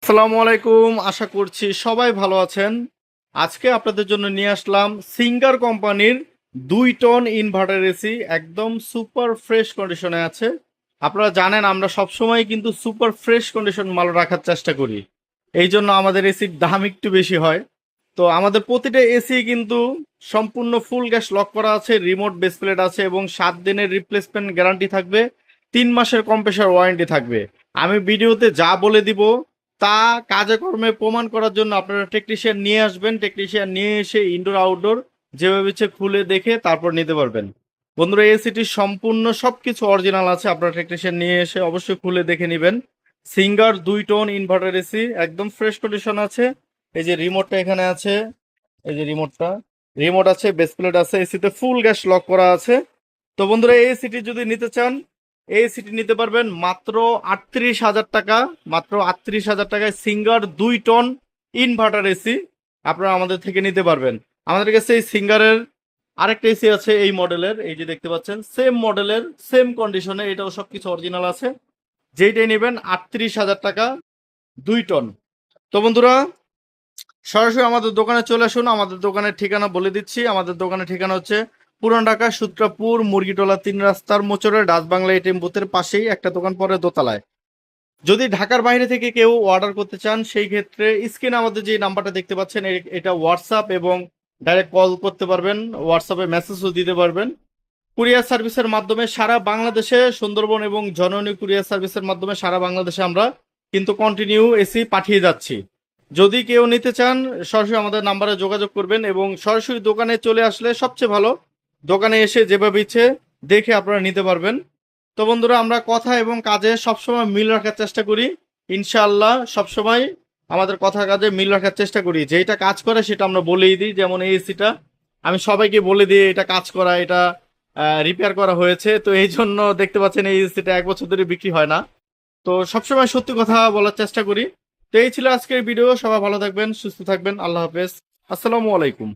আসসালামু আলাইকুম, আশা করছি সবাই ভালো আছেন। আজকে আপনাদের জন্য নিয়ে আসলাম সিঙ্গার কোম্পানির 2 টন ইনভার্টার এসি, একদম সুপার ফ্রেশ কন্ডিশনে আছে। আপনারা জানেন আমরা সবসময় কিন্তু সুপার ফ্রেশ কন্ডিশন মাল রাখার চেষ্টা করি, এই জন্য আমাদের এসির দাম একটু বেশি হয়। তো আমাদের প্রতিটা এসি কিন্তু সম্পূর্ণ ফুল গ্যাস লক করা আছে, রিমোট বেস প্লেট আছে এবং 7 দিনের রিপ্লেসমেন্ট গ্যারান্টি থাকবে, 3 মাসের কম্প্রেসার ওয়ারেন্টি থাকবে। আমি ভিডিওতে যা বলে দিব তা কাজে কর্মে প্রমাণ করার জন্য আপনারা টেকনিশিয়ান নিয়ে আসবেন। টেকনিশিয়ান নিয়ে এসে ইনডোর আউটডোর যেভাবে ইচ্ছে খুলে দেখে তারপর নিতে পারবেন। বন্ধুরা, এসিটির সম্পূর্ণ সবকিছু অরিজিনাল আছে, আপনারা টেকনিশিয়ান নিয়ে এসে অবশ্যই খুলে দেখে নেবেন। সিঙ্গার 2 টন ইনভার্টার এসি একদম ফ্রেশ কন্ডিশন আছে। এই যে রিমোটটা এখানে আছে, এই যে রিমোট আছে, বেস প্লেট আছে, এসিতে ফুল গ্যাস লক করা আছে। তো বন্ধুরা, এই এসিটি যদি নিতে চান, এই সিটি নিতে পারবেন মাত্র 38,000 টাকা। মাত্র 38,000 টাকায় সিঙ্গার 2 টন ইনভার্টার এসি আপনারা আমাদের থেকে নিতে পারবেন। আমাদের কাছে এই সিঙ্গারের আরেকটা এসি আছে এই মডেলের, এই যে দেখতে পাচ্ছেন সেম মডেলের সেম কন্ডিশনে, এটাও সবকিছু অরিজিনাল আছে। যেইটাই নেবেন 38,000 টাকা, 2 টন। তো বন্ধুরা, সরাসরি আমাদের দোকানে চলে আসুন। আমাদের দোকানের ঠিকানা বলে দিচ্ছি। আমাদের দোকানের ঠিকানা হচ্ছে পুরান ঢাকা সূত্রাপুর মুরগিটোলা 3 রাস্তার মোচরে ডাচবাংলা এটিএম বুথের পাশেই একটা দোকান পরে দোতলায়। যদি ঢাকার বাইরে থেকে কেউ অর্ডার করতে চান, সেই ক্ষেত্রে স্ক্রিনে আমাদের যে নাম্বারটা দেখতে পাচ্ছেন এটা হোয়াটসঅ্যাপ, এবং ডাইরেক্ট কল করতে পারবেন, হোয়াটসঅ্যাপে মেসেজও দিতে পারবেন। কুরিয়ার সার্ভিসের মাধ্যমে সারা বাংলাদেশে, সুন্দরবন এবং জননী কুরিয়ার সার্ভিসের মাধ্যমে সারা বাংলাদেশে আমরা কিন্তু কন্টিনিউ এসি পাঠিয়ে যাচ্ছি। যদি কেউ নিতে চান, সরাসরি আমাদের নাম্বারে যোগাযোগ করবেন এবং সরাসরি দোকানে চলে আসলে সবচেয়ে ভালো। দোকানে এসে যেভাবে ইচ্ছে দেখে আপনারা নিতে পারবেন। তো বন্ধুরা, আমরা কথা এবং কাজে সবসময় মিল রাখার চেষ্টা করি। ইনশাআল্লাহ সবসময় আমাদের কথা কাজে মিল রাখার চেষ্টা করি। যেটা কাজ করে সেটা আমরা বলেই দিই। যেমন এই এসিটা আমি সবাইকে বলে দিই এটা কাজ করা, এটা রিপেয়ার করা হয়েছে। তো এই জন্য দেখতে পাচ্ছেন এই এসিটা 1 বছর ধরে বিক্রি হয় না। তো সবসময় সত্যি কথা বলার চেষ্টা করি। তো এই ছিল আজকের ভিডিও। সবাই ভালো থাকবেন, সুস্থ থাকবেন। আল্লাহ হাফেজ। আসসালামু আলাইকুম।